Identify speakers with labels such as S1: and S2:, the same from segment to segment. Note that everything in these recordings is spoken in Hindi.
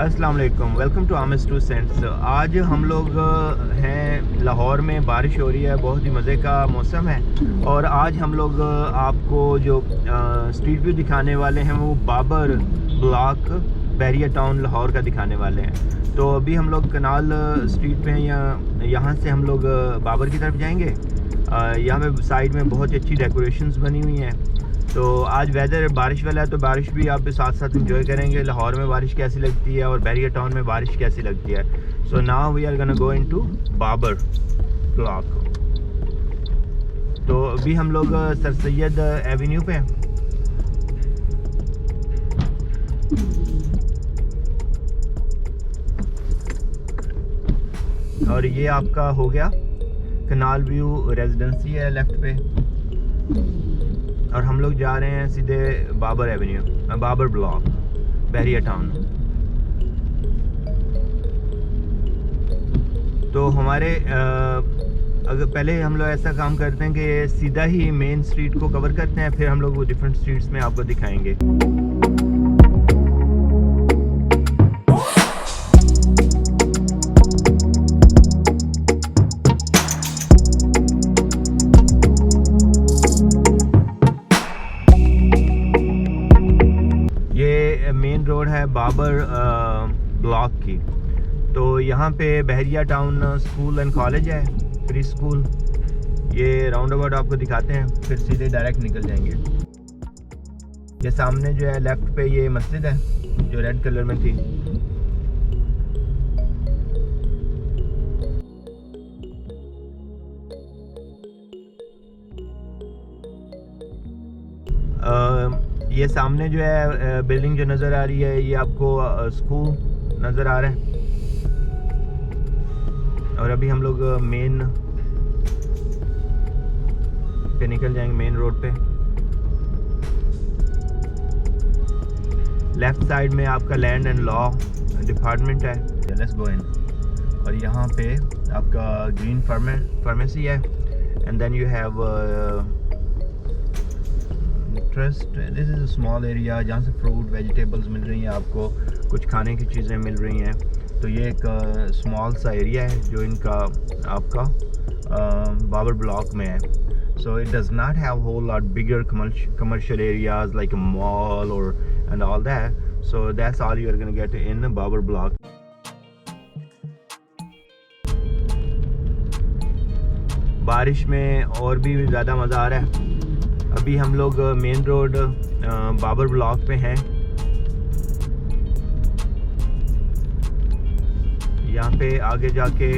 S1: अस्सलाम वालेकुम, welcome to Amy's two cents. आज हम लोग हैं लाहौर में, बारिश हो रही है, बहुत ही मज़े का मौसम है। और आज हम लोग आपको जो स्ट्रीट व्यू दिखाने वाले हैं वो बाबर ब्लॉक बहरिया टाउन लाहौर का दिखाने वाले हैं। तो अभी हम लोग कनाल स्ट्रीट पे हैं, यहाँ से हम लोग बाबर की तरफ जाएंगे। यहाँ पे साइड में बहुत अच्छी डेकोरेशंस बनी हुई हैं। तो आज वेदर बारिश वाला है, तो बारिश भी आप साथ साथ इंजॉय करेंगे। लाहौर में बारिश कैसी लगती है और बहरिया टाउन में बारिश कैसी लगती है। So now we are gonna go into Babar block. तो अभी हम लोग सर सैयद एवेन्यू पे हैं। और ये आपका हो गया कनाल व्यू रेजिडेंसी है लेफ्ट पे, और हम लोग जा रहे हैं सीधे Babar Avenue, Babar block Bahria town. तो हमारे अगर पहले हम लोग ऐसा काम करते हैं कि सीधा ही मेन स्ट्रीट को कवर करते हैं, फिर हम लोग वो डिफरेंट स्ट्रीट्स में आपको दिखाएंगे। मेन रोड है बाबर ब्लॉक की। तो यहाँ पे बहरिया टाउन स्कूल एंड कॉलेज है, प्री स्कूल। ये राउंड अबाउट आपको दिखाते हैं, फिर सीधे डायरेक्ट निकल जाएंगे। ये सामने जो है लेफ्ट पे ये मस्जिद है जो रेड कलर में थी। ये सामने जो है बिल्डिंग जो नज़र आ रही है, ये आपको स्कूल नज़र आ रहा है। और अभी हम लोग मेन पे निकल जाएंगे, मेन रोड पे। लेफ्ट साइड में आपका लैंड एंड लॉ डिपार्टमेंट है। Let's go in. और यहाँ पे आपका ग्रीन फार्मेसी है, and then you have trust. This is a small area जहाँ से फ्रूट वेजिटेबल्स मिल रही हैं, आपको कुछ खाने की चीज़ें मिल रही हैं। तो ये एक स्मॉल सा एरिया है जो इनका आपका बाबर ब्लॉक में है। So it does not have whole lot bigger commercial areas like a mall or and all that. So that's all you are going to get in Babar block. बारिश में और भी ज़्यादा मज़ा आ रहा है। अभी हम लोग मेन रोड बाबर ब्लॉक पे हैं। यहाँ पे आगे जाके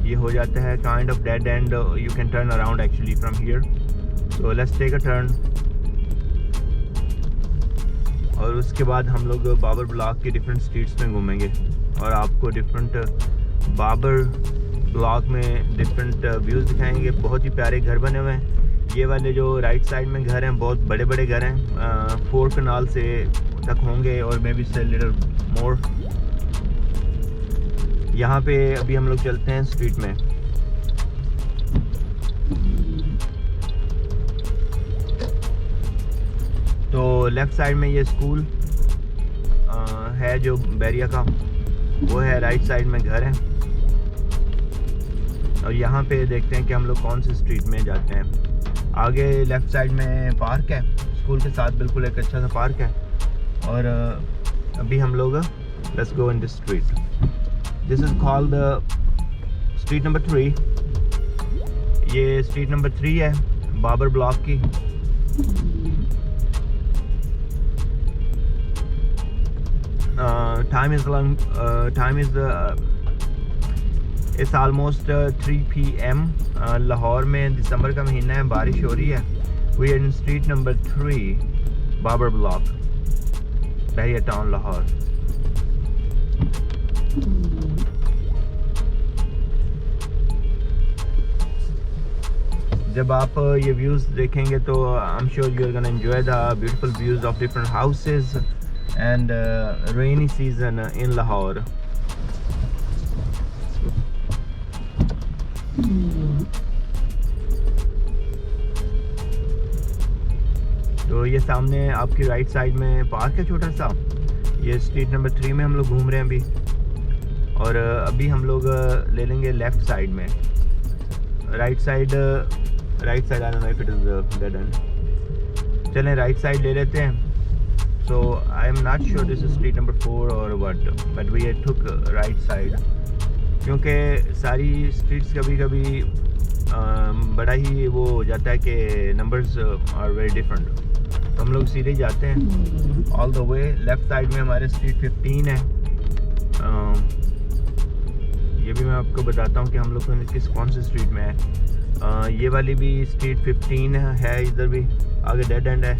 S1: ये हो जाता है kind of dead end. You can turn around actually from here. So let's take a turn. और उसके बाद हम लोग बाबर ब्लॉक के डिफरेंट स्ट्रीट्स में घूमेंगे और आपको डिफरेंट बाबर ब्लॉक में डिफरेंट व्यूज़ दिखाएंगे। बहुत ही प्यारे घर बने हुए हैं। ये वाले जो राइट साइड में घर हैं, बहुत बड़े बड़े घर हैं, 4 कनाल से तक होंगे और मे बी से लिटिल मोर। यहाँ पे अभी हम लोग चलते हैं स्ट्रीट में। तो लेफ़्ट साइड में ये स्कूल है जो बहरिया का, वो है। राइट साइड में घर है। और यहाँ पे देखते हैं कि हम लोग कौन सी स्ट्रीट में जाते हैं। आगे लेफ़्ट साइड में पार्क है, स्कूल के साथ बिल्कुल एक अच्छा सा पार्क है। और अभी हम लोग let's go in this street. This is called street number 3। ये स्ट्रीट नंबर 3 है बाबर ब्लॉक की। Time is it's almost 3 PM। Lahore में दिसंबर का महीना है, बारिश हो रही है। We are in street number 3 Babar block Bahria town Lahore. जब आप ये व्यूज़ देखेंगे तो I am sure you are gonna enjoy the beautiful views of different houses and rainy season in Lahore. तो ये सामने आपकी राइट साइड में पार्क है छोटा सा। ये स्ट्रीट नंबर 3 में हम लोग घूम रहे हैं अभी, और अभी हम लोग ले लेंगे लेफ़्ट साइड में। Right side I don't know if it is dead end. चलें राइट साइड ले लेते हैं। So I am not sure this is street number 4 और what, but we took right side, क्योंकि सारी स्ट्रीट्स कभी कभी बड़ा ही वो हो जाता है कि नंबर्स आर वेरी डिफरेंट। तो हम लोग सीधे जाते हैं all the way. Left side में हमारे स्ट्रीट 15 है। ये भी मैं आपको बताता हूँ कि हम लोग कौन सी स्ट्रीट में है। ये वाली भी स्ट्रीट 15 है, इधर भी आगे डेड एंड है।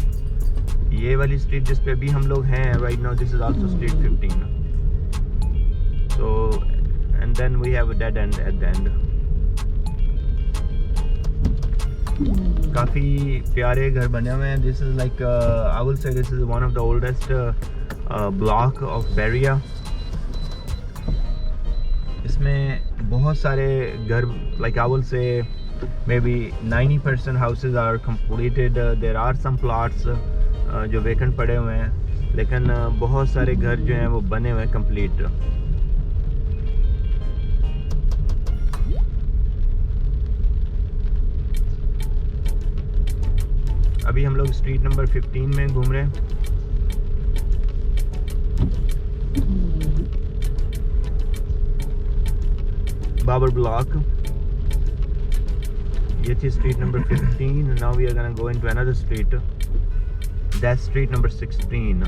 S1: ये वाली स्ट्रीट जिस पे अभी हम लोग हैं right now, this is also street 15। So and then we have a dead end at the end. काफ़ी प्यारे घर बने हुए हैं। This is like I will say this is one of the oldest block of Bahria. इसमें बहुत सारे घर, like I will say maybe 90% houses are completed. There are some plots जो वेकेंट पड़े हुए हैं, लेकिन बहुत सारे घर जो हैं वो बने हुए हैं कंप्लीट। अभी हम लोग स्ट्रीट नंबर 15 में घूम रहे हैं। बाबर ब्लॉक, ये थी street number 15। Now we are gonna go into another street, that's street number 16।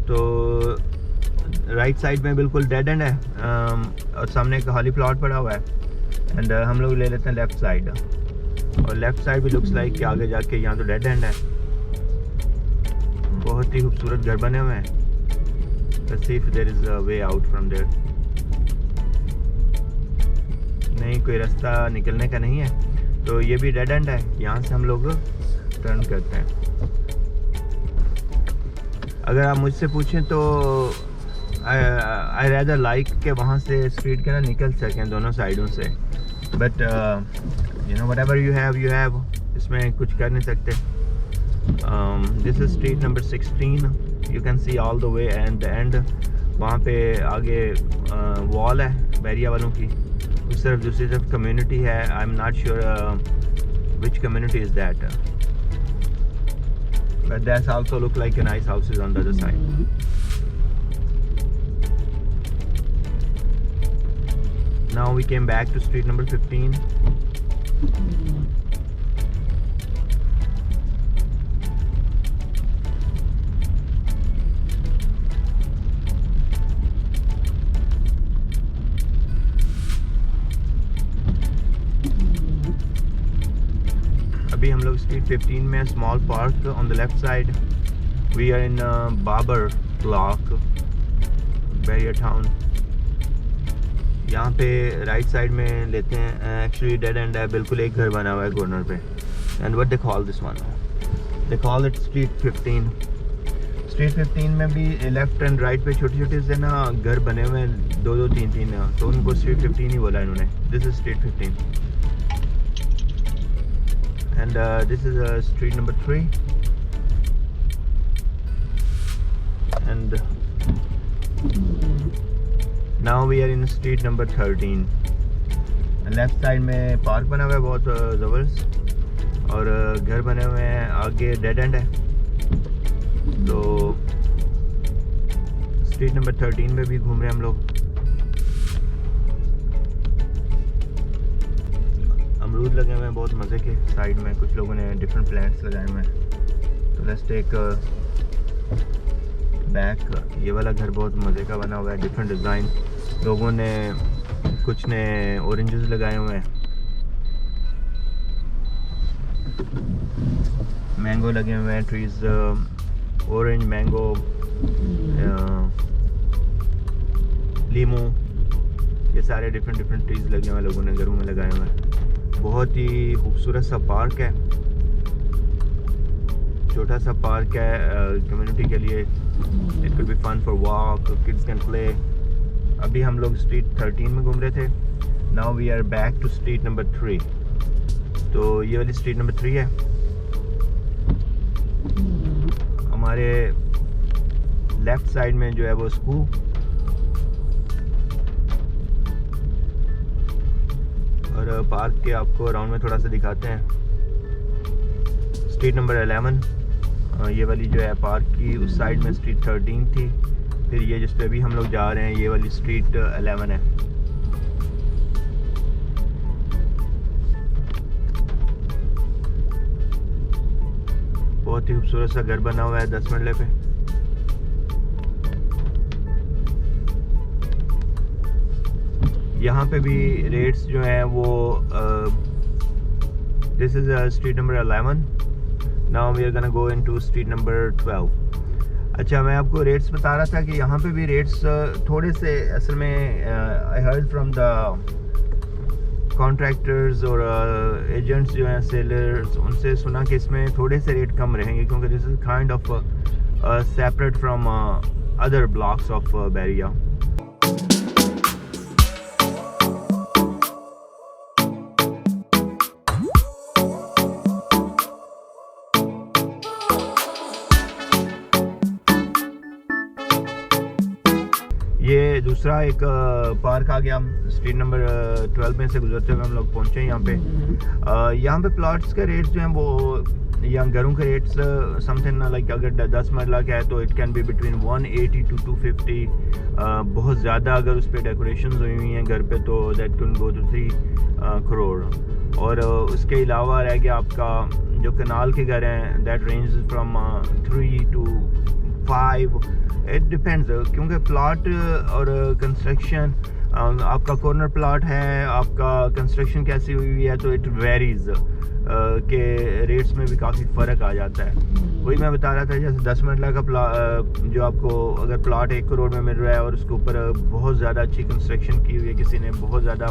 S1: तो राइट साइड में बिल्कुल डेड एंड है, और सामने एक खाली प्लॉट पड़ा हुआ है। एंड हम लोग ले लेते हैं लेफ़्ट साइड, और लेफ़्ट साइड भी लुक्स लाइक कि आगे जाके यहाँ तो डेड एंड है। बहुत ही खूबसूरत घर बने हुए हैं। Let's see if there is a way out from there। नहीं, कोई रास्ता निकलने का नहीं है। तो ये भी डेड एंड है, यहाँ से हम लोग टर्न करते हैं। अगर आप मुझसे पूछें तो आई रेदर लाइक के वहाँ से स्ट्रीट के ना निकल सकें दोनों साइडों से, but you know whatever you have, इसमें कुछ कर नहीं सकते। This is street number 16। You can see all the way and the end. वहाँ पे आगे वॉल है बैरिया वालों की, उस तरफ दूसरी तरफ कम्युनिटी है। आई am not sure which community is that, but that's also look like a nice houses on the other side। Now we came back to street number 15। अभी हम लोग स्ट्रीट 15 में, small park on the left side. We are in Babar block, Bahria town. यहाँ पे राइट साइड में लेते हैं। एक्चुअली डेड एंड है, बिल्कुल एक घर बना हुआ है कॉर्नर पे। And what they call this one, they call it street 15। Street 15 में भी लेफ्ट एंड राइट पे छोटे छोटे से ना घर बने हुए हैं, 2-2, 3-3, तो उनको स्ट्रीट 15 ही बोला इन्होंने। This is street 15 and this is street number 3 and Now we are in street number 13। Left side में पार्क बना हुआ है बहुत ज़बरदस्त, और घर बने हुए हैं। आगे डेड एंड है। तो स्ट्रीट नंबर 13 में भी घूम रहे हैं हम लोग। अमरूद लगे हुए हैं बहुत मज़े के साइड में, कुछ लोगों ने डिफरेंट प्लांट्स लगाए हुए हैं। तो लेट्स टेक बैक। ये वाला घर बहुत मज़े का बना हुआ है, डिफरेंट डिज़ाइन। लोगों ने कुछ ने ऑरेंजेस लगाए हुए हैं, मैंगो लगे हुए हैं, ट्रीज, ऑरेंज, मैंगो, लीमू, ये सारे डिफरेंट ट्रीज लगे हुए हैं, लोगों ने घरों में लगाए हुए हैं। बहुत ही खूबसूरत सा पार्क है, छोटा सा पार्क है कम्युनिटी के लिए। It could be fun for walk, kids can play. अभी हम लोग स्ट्रीट 13 में घूम रहे थे। Now we are back to street number 3। तो ये वाली स्ट्रीट नंबर 3 है। हमारे लेफ्ट साइड में जो है वो स्कूल, और पार्क के आपको अराउंड में थोड़ा सा दिखाते हैं। स्ट्रीट नंबर 11, ये वाली जो है पार्क की उस साइड में स्ट्रीट 13 थी। फिर ये जिस पे अभी हम लोग जा रहे हैं ये वाली स्ट्रीट 11 है। बहुत ही खूबसूरत सा घर बना हुआ है 10 मरले पे। यहाँ पे भी रेट्स जो हैं वो this is street number 11। Now we are gonna go into street number 12। अच्छा, मैं आपको रेट्स बता रहा था कि यहाँ पे भी रेट्स थोड़े से असल में I heard from the contractors और एजेंट्स जो हैं, सेलर्स, उनसे सुना कि इसमें थोड़े से रेट कम रहेंगे क्योंकि this is kind of separate from other blocks of Bahria. ये दूसरा एक पार्क आ गया। स्ट्रीट नंबर 12 में से गुजरते हुए हम लोग पहुंचे यहाँ पे। यहाँ पे प्लॉट्स के रेट्स जो हैं वो, या घरों के रेट्स समथिंग लाइक अगर 10 मरला का है तो it can be between 180 to 250। बहुत ज़्यादा अगर उस पर डेकोरेशन हुई हुई हैं घर पे तो that can go to 3 crore. और उसके अलावा रह गया आपका जो कनाल के घर हैं, that range from 3 to 5। It depends क्योंकि प्लॉट और कंस्ट्रक्शन, आपका कॉर्नर प्लॉट है, आपका कंस्ट्रक्शन कैसी हुई हुई है, तो इट वेरीज के रेट्स में भी काफ़ी फ़र्क आ जाता है। वही मैं बता रहा था, जैसे 10 मरला का जो आपको अगर प्लॉट 1 करोड़ में मिल रहा है और उसके ऊपर बहुत ज़्यादा अच्छी कंस्ट्रक्शन की हुई है, किसी ने बहुत ज़्यादा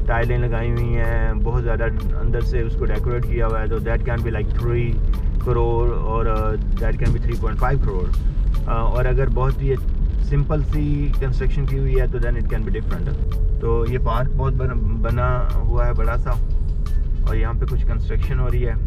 S1: टाइलें लगाई हुई हैं, बहुत ज़्यादा अंदर से उसको डेकोरेट किया हुआ है, तो that can be like 3 crore और दैट कैन बी 3.5 करोड़। और अगर बहुत ही सिंपल सी कंस्ट्रक्शन की हुई है तो then it can be different. तो ये पार्क बहुत बना हुआ है बड़ा सा, और यहाँ पे कुछ कंस्ट्रक्शन हो रही है।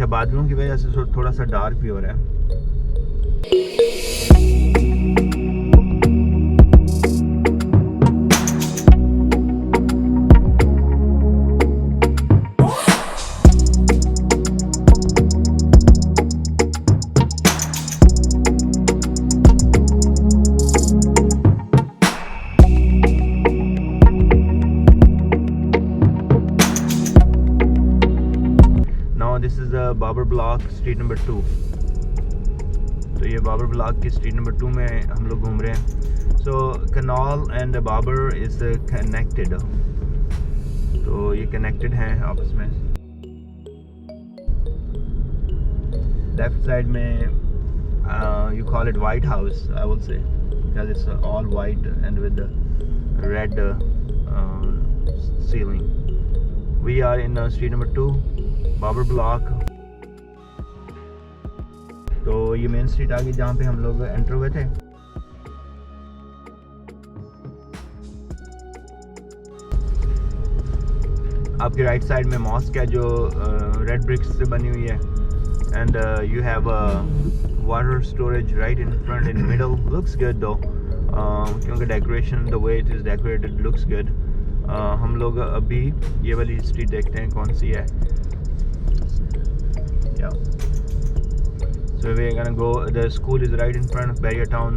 S1: बादलों की वजह से थोड़ा सा डार्क भी हो रहा है। This is Babar block street number 2। तो ये बाबर ब्लॉक की स्ट्रीट नंबर 2 में हम लोग घूम रहे हैं। So canal and Babar is connected. तो ये कनेक्टेड हैं आपस में। लेफ्ट साइड में you call it White House, I will say, because it's all white and with the red ceiling. We are in street number 2, Babur Block. तो ये मेन स्ट्रीट आ गई जहाँ पे हम लोग एंटर हुए थे। आपके राइट साइड में मॉस्क है जो रेड ब्रिक्स से बनी हुई है, and you have water storage right in front in middle. Looks good दो, क्योंकि decoration the way it is decorated looks good. हम लोग अभी ये वाली स्ट्रीट देखते हैं कौन सी है। So we're gonna go, the school is right in front of Barrier Town.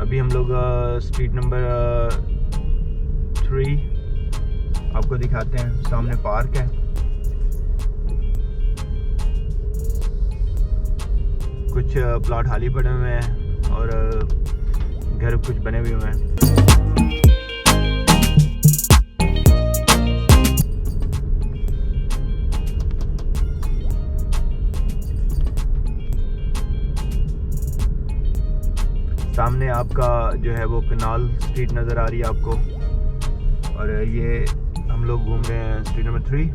S1: अभी हम लोग स्ट्रीट नंबर 3 आपको दिखाते हैं। सामने पार्क है, कुछ प्लॉट खाली पड़े हुए हैं और घर कुछ बने हुए हैं। सामने आपका जो है वो कनाल स्ट्रीट नज़र आ रही है आपको, और ये हम लोग घूम रहे हैं street number 3।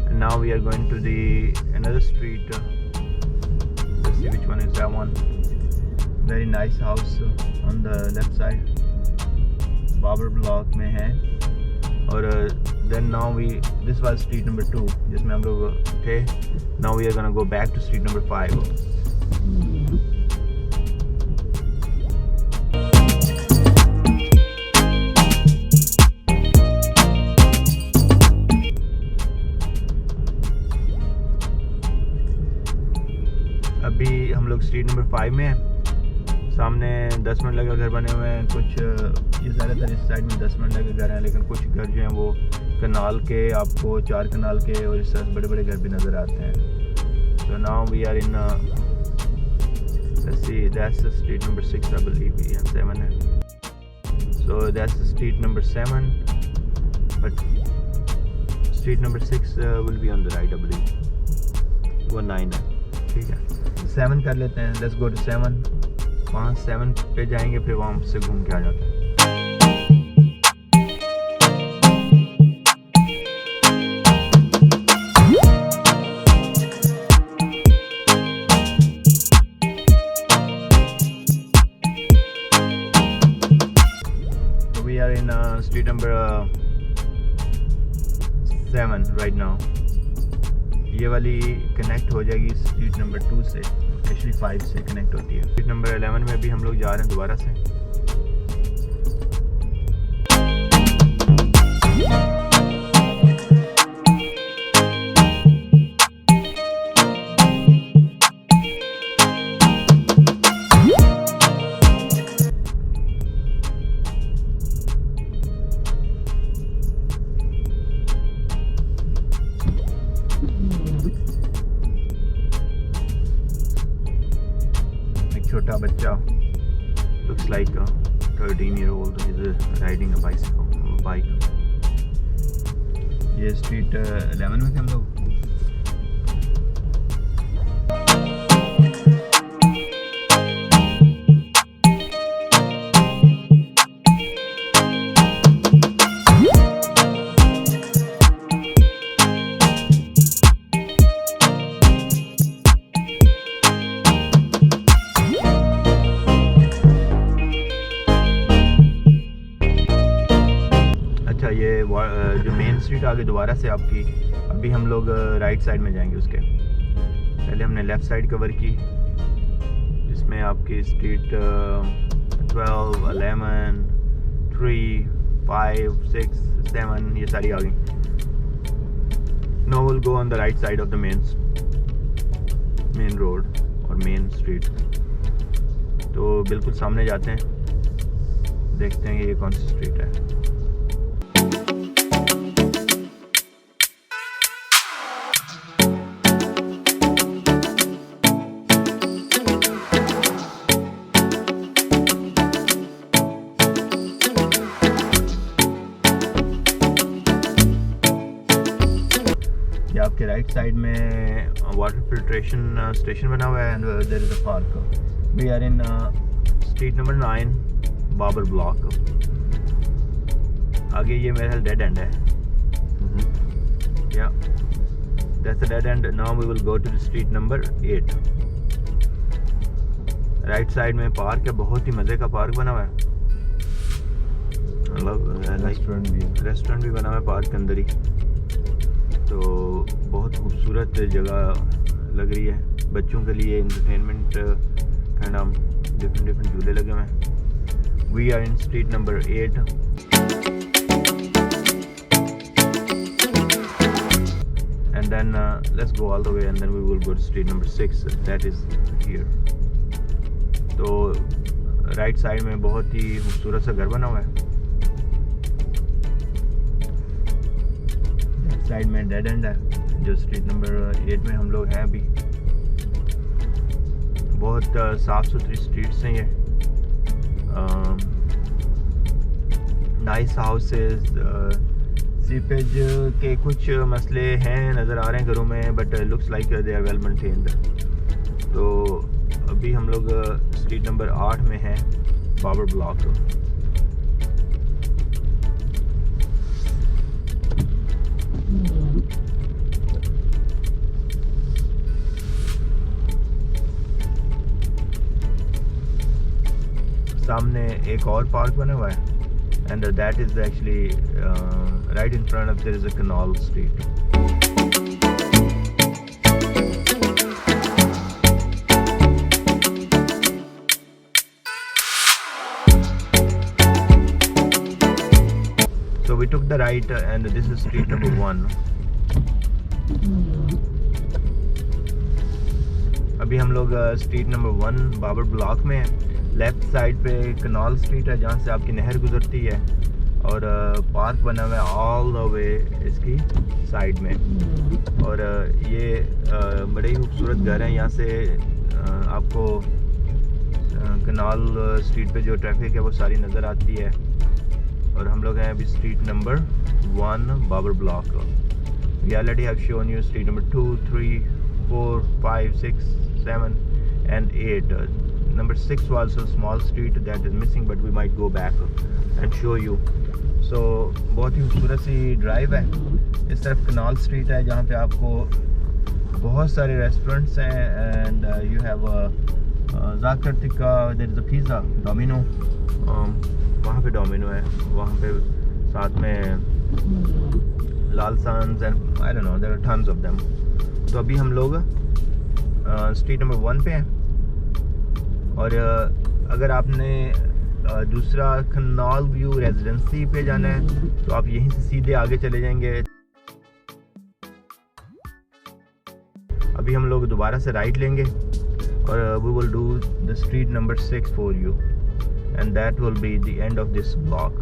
S1: And now we are going to the another street. Let's see which one is that one. Very nice house on the left side, Babar block में है। और then now we, this was street number 2 जिसमें हम लोग थे। Now we are gonna go back to street number 5। अभी हम लोग स्ट्रीट नंबर 5 में हैं। सामने 10 मिनट लगे घर बने हुए हैं कुछ। ये ज़्यादातर इस साइड में 10 मिनट लगे घर हैं, लेकिन कुछ घर जो हैं वो कनाल के, आपको 4 कनाल के और इस तरह बड़े बड़े घर भी नज़र आते हैं। So now we are in, let's see, that's street number 6 I believe, या 7 है। So that's street number 7, but street number 6 will be on the right I believe. वो 9 है, ठीक है। 7 कर लेते हैं, लेट्स गो टू 7। वहाँ 7 पे जाएंगे, फिर वहाँ से घूम के आ जाते हैं। So we are in street number 7 right now. ये वाली कनेक्ट हो जाएगी स्ट्रीट नंबर 2 से, एक्चुअली 5 से कनेक्ट होती है। स्ट्रीट नंबर 11 में भी हम लोग जा रहे हैं दोबारा से। छोटा बच्चा, looks like a 13-year-old is riding a bike. ये स्ट्रीट 11 में थे हम लोग। ये जो मेन स्ट्रीट आगे दोबारा से आपकी, अभी हम लोग राइट साइड में जाएंगे। उसके पहले हमने लेफ़्ट साइड कवर की, जिसमें आपकी स्ट्रीट 12, 11, 3, 5, 6, 7 ये सारी आ गई। Now will go on the right side of the main road और मेन स्ट्रीट। तो बिल्कुल सामने जाते हैं, देखते हैं ये कौन सी स्ट्रीट है। राइट साइड में वाटर फिल्ट्रेशन स्टेशन बना हुआ है and there is a park. We are in street number 9 Babar block. आगे ये मेरा डेड एंड है। या that's a dead end. Now we will go to the street number 8। Right side में पार्क है, बहुत ही मज़े का पार्क बना हुआ है। रेस्टोरेंट भी बना हुआ है पार्क के अंदर ही। तो बहुत खूबसूरत जगह लग रही है बच्चों के लिए, इंटरटेनमेंट काइंड ऑफ डिफरेंट झूले लगे हुए हैं। We are in street number 8 and then let's go all the way and then we will go to street number 6 that is here। तो राइट साइड में बहुत ही खूबसूरत सा घर बना हुआ है। साइड में डेड एंड है जो स्ट्रीट नंबर 8 में हम लोग हैं अभी। बहुत साफ़ सुथरी स्ट्रीट्स हैं ये, नाइस हाउसेस। सीपेज के कुछ मसले हैं नज़र आ रहे हैं घरों में, but looks like they are well maintained. तो अभी हम लोग स्ट्रीट नंबर 8 में हैं बाबर ब्लॉक। सामने एक और पार्क बना हुआ है and that is actually right in front of there is a canal street। So we took the right and this is street number 1। अभी हम लोग स्ट्रीट नंबर 1 बाबर ब्लॉक में हैं। लेफ़्ट साइड पे कनाल स्ट्रीट है जहाँ से आपकी नहर गुजरती है और पार्क बना हुआ है ऑल द वे इसकी साइड में। और ये बड़े ही खूबसूरत घर हैं। यहाँ से आपको कनाल स्ट्रीट पे जो ट्रैफिक है वो सारी नज़र आती है। और हम लोग हैं अभी street number 1 Babar block. We already have shown you street number 2, 3, 4, 5, 6, 7 and 8। Number 6 was a small street that is missing, but we might go back and show you। So बहुत ही खूबसूरत सी ड्राइव है। इस तरफ कनाल स्ट्रीट है जहाँ पे आपको बहुत सारे रेस्टोरेंट्स हैं and you have Zakir Tikka, there is a pizza, Domino, वहाँ पे डोमिनो है, वहाँ पे साथ में Lal sons and I don't know there are tons of them. तो अभी हम लोग स्ट्रीट नंबर 1 पे हैं और अगर आपने दूसरा कनाल व्यू रेजिडेंसी पे जाना है तो आप यहीं से सीधे आगे चले जाएंगे। अभी हम लोग दोबारा से राइट लेंगे और we will do the street number 6 for you and that will be the end of this block.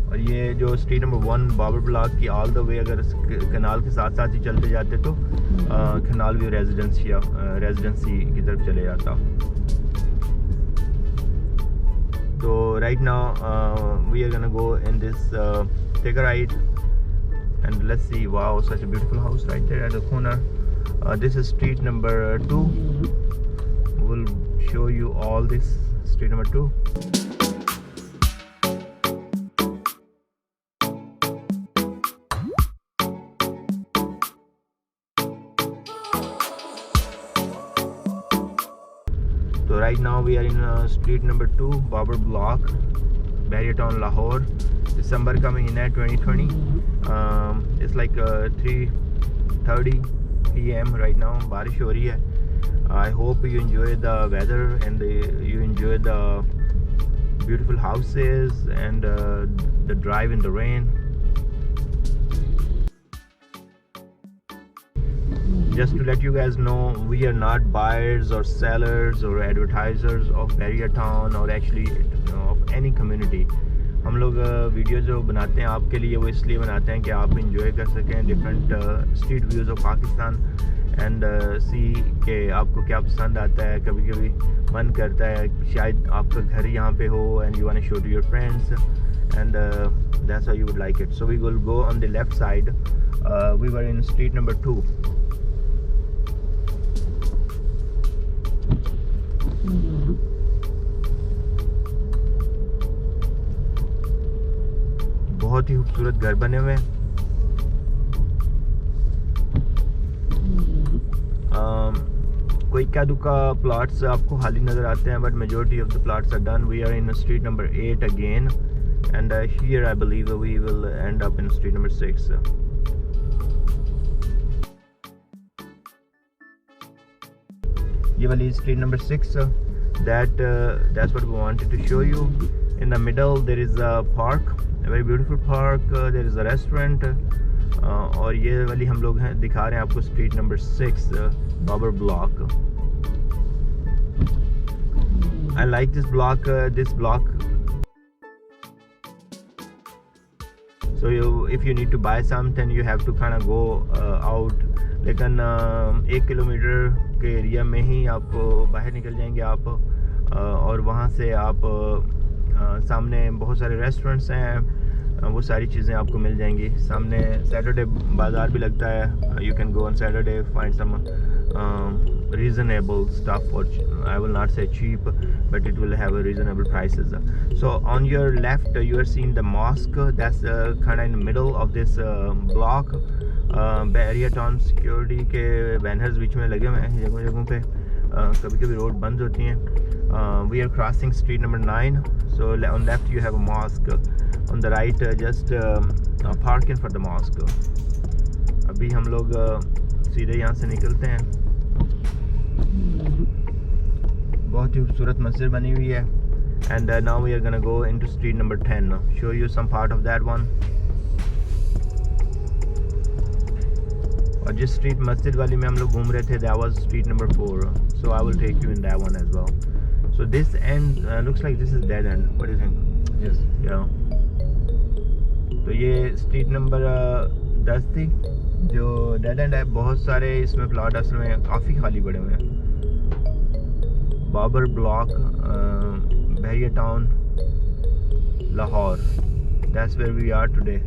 S1: और ये जो स्ट्रीट नंबर 1 बाबर ब्लॉक की ऑल द वे अगर कनाल के साथ साथ ही चलते जाते तो कनाल व्यू रेजिडेंसी की तरफ चले जाता। तो right now we are gonna go in this, take a ride and let's see, wow, such a beautiful house right there at the corner. This is street number 2। Will show you all this street number 2। So right now we are in street number 2 Babar Block, Bahria Town, Lahore। दिसंबर का महीना है 2020। It's like 3:30 PM right now। बारिश हो रही है। I hope you enjoy the weather and you enjoy the beautiful houses and the drive in the rain। Just to let you guys know, we are not buyers or sellers or advertisers of Bahria Town or actually of any community। हम लोग वीडियो जो बनाते हैं आपके लिए वो इसलिए बनाते हैं कि आप इंजॉय कर सकें different street views of Pakistan and see के आपको क्या पसंद आता है। कभी कभी मन करता है शायद आपका घर यहाँ पे हो and you want to show to your friends and That's how you would like it. So we will go on the left side. We were in street number 2. बहुत ही खूबसूरत घर बने हुए हैं। कोई क्या दुका प्लॉट्स आपको खाली नज़र आते हैं, but majority of the plots are done. We are in street number 8 again, and here I believe we will end up in street number 6. ये वाली street number 6, that's what we wanted to show you. In the middle there is a park, a very beautiful park. There is a restaurant, और ये वाली हम लोग हैं दिखा रहे हैं आपको street number 6, Babar Block. I like this block. So if you need to buy something, you have to kind of go out. लेकिन 1 किलोमीटर के एरिया में ही आप बाहर निकल जाएंगे आप, और वहाँ से आप सामने बहुत सारे रेस्टोरेंट्स हैं, वो सारी चीज़ें आपको मिल जाएंगी। सामने सैटरडे बाज़ार भी लगता है। You can go on Saturday, find some reasonable stuff, or I will not say cheap, but it will have a reasonable prices. So on your left you are seeing the mosque. That's kind of in the middle of this block. Barrier Town security के बैनर्स बीच में लगे हुए हैं जगहों जगहों पे। कभी कभी रोड बंद होती हैं। We are crossing street number 9. So on left you have a mosque, on the right just parking for the mosque. अभी हम लोग सीधे यहाँ से निकलते हैं। बहुत ही खूबसूरत मस्जिद बनी हुई है। And now we are gonna go into street number 10. Show you some part of that one. और जिस स्ट्रीट मस्जिद वाली में हम लोग घूम रहे थे, that was street number 4. So I will take you in that one as well. So this end looks like this is dead end. What do you think?
S2: Yes.
S1: Yeah. तो ये स्ट्रीट नंबर 10 थी जो डेड एंड है। बहुत सारे इसमें प्लॉट असल में काफ़ी खाली पड़े हुए हैं। Babar block, Bahria town, Lahore. That's where we are today.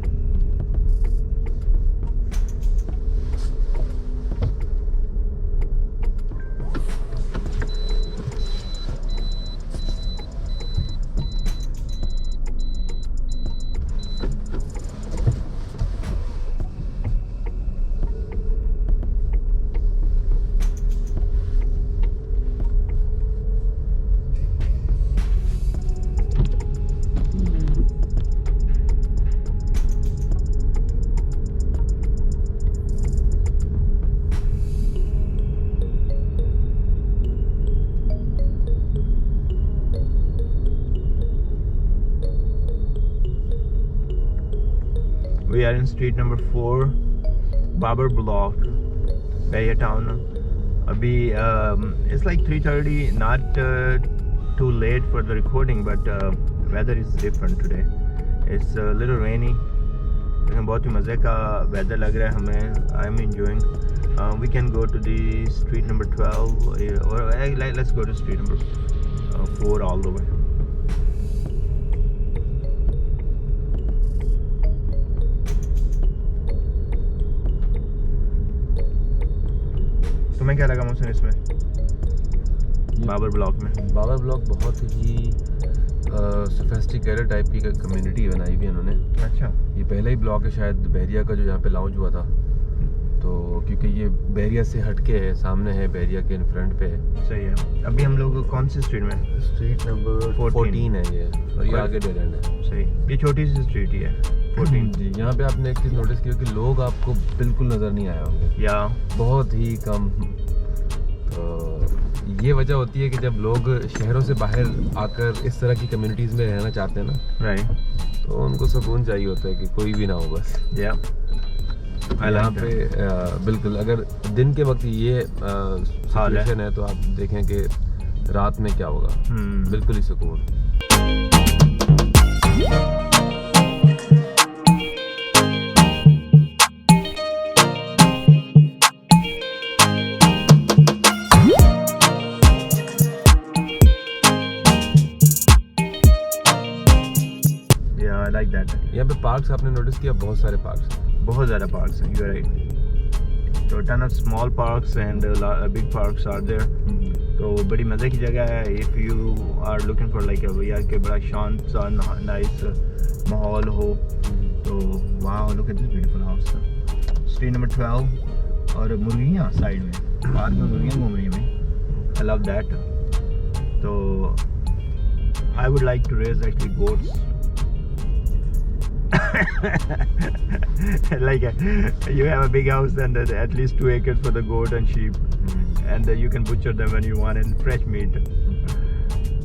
S1: We are in street number 4, Babar Block, Bahia Town. Abhi it's like 3:30, not too late for the recording, but weather is different today. It's a little rainy. लेकिन बहुत ही मज़े का weather लग रहा है हमें. I'm enjoying. We can go to the street number 12, or let's go to street number 4 all the way. तुम्हें क्या लगा मौसम इसमें, बाबर ब्लॉक में?
S2: बाबर ब्लॉक बहुत ही सोफिस्टिकेटेड टाइप की कम्युनिटी बनाई हुई है इन्होंने।
S1: अच्छा।
S2: ये पहला ही ब्लॉक है शायद बहरिया का जो यहाँ पे लॉन्च हुआ था, तो क्योंकि ये बहरिया से हटके है, सामने है, बहरिया के इन फ्रंट पे है।
S1: सही है। अभी हम लोग कौन सी स्ट्रीट में?
S2: स्ट्रीट नंबर 14 है ये, और ये आगे डेड एंड है।
S1: सही, ये छोटी सी स्ट्रीट ही है 14
S2: जी। यहाँ पे आपने एक चीज़ नोटिस की कि लोग आपको बिल्कुल नज़र नहीं आए होंगे, या बहुत ही कम। तो ये वजह होती है कि जब लोग शहरों से बाहर आकर इस तरह की कम्युनिटीज़ में रहना चाहते हैं ना,
S1: राइट,
S2: तो उनको सुकून चाहिए होता है कि कोई भी ना हो बस।
S1: या
S2: यहाँ पे बिल्कुल, अगर दिन के वक्त ये सिचुएशन है तो आप देखें कि रात में क्या होगा। बिल्कुल ही सुकून।
S1: I like that.
S2: यहाँ पे पार्क्स आपने नोटिस किया, बहुत सारे पार्क्स हैं।
S1: बहुत ज़्यादा parks हैं, you are right. So ton of small parks and big parks are there. तो बड़ी मज़े की जगह है. If you are looking for like a यार के बड़ा शांत सा nice माहौल हो, तो wow, look at this beautiful house. Street number 12 और मुर्गियाँ साइड में, पार्क में मुर्गियाँ घूम रही हैं भाई. I love that. तो I would like to raise actually goats. Like you have a big house and at least 2 acres for the goat and sheep, and you can butcher them when you want in fresh meat.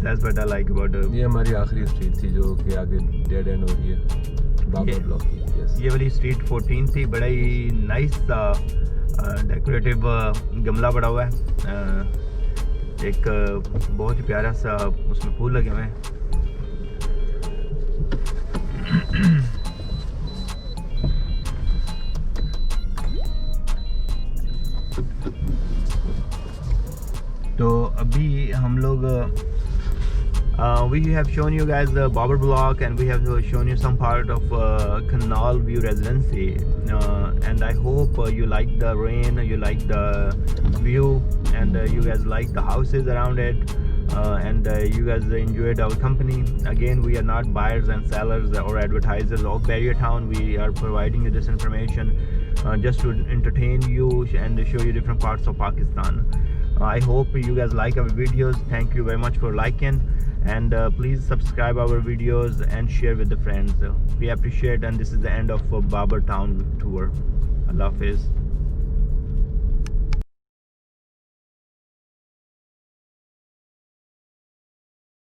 S1: That's what I like about
S2: ये हमारी आखिरी स्ट्रीट थी जो कि आगे डेड एंड हो रही है, बाबर ब्लॉक की। Yes.
S1: ये वाली स्ट्रीट 14 थी. बड़ा ही नाइस सा डेकोरेटिव गमला पड़ा हुआ है. एक बहुत ही प्यारा सा उसमें फूल लगे हुए हैं. तो अभी हम लोग we have shown you guys the Babar block, and we have shown you some part of Canal View Residency, and I hope you like the rain, you like the view, and you guys like the houses around it, and you guys enjoyed our company. Again, we are not buyers and sellers or advertisers of Barrier Town. We are providing you this information just to entertain you and show you different parts of Pakistan. I hope you guys like our videos. Thank you very much for liking, and please subscribe our videos and share with the friends. We appreciate, and this is the end of Babar Town tour. Allah Hafiz.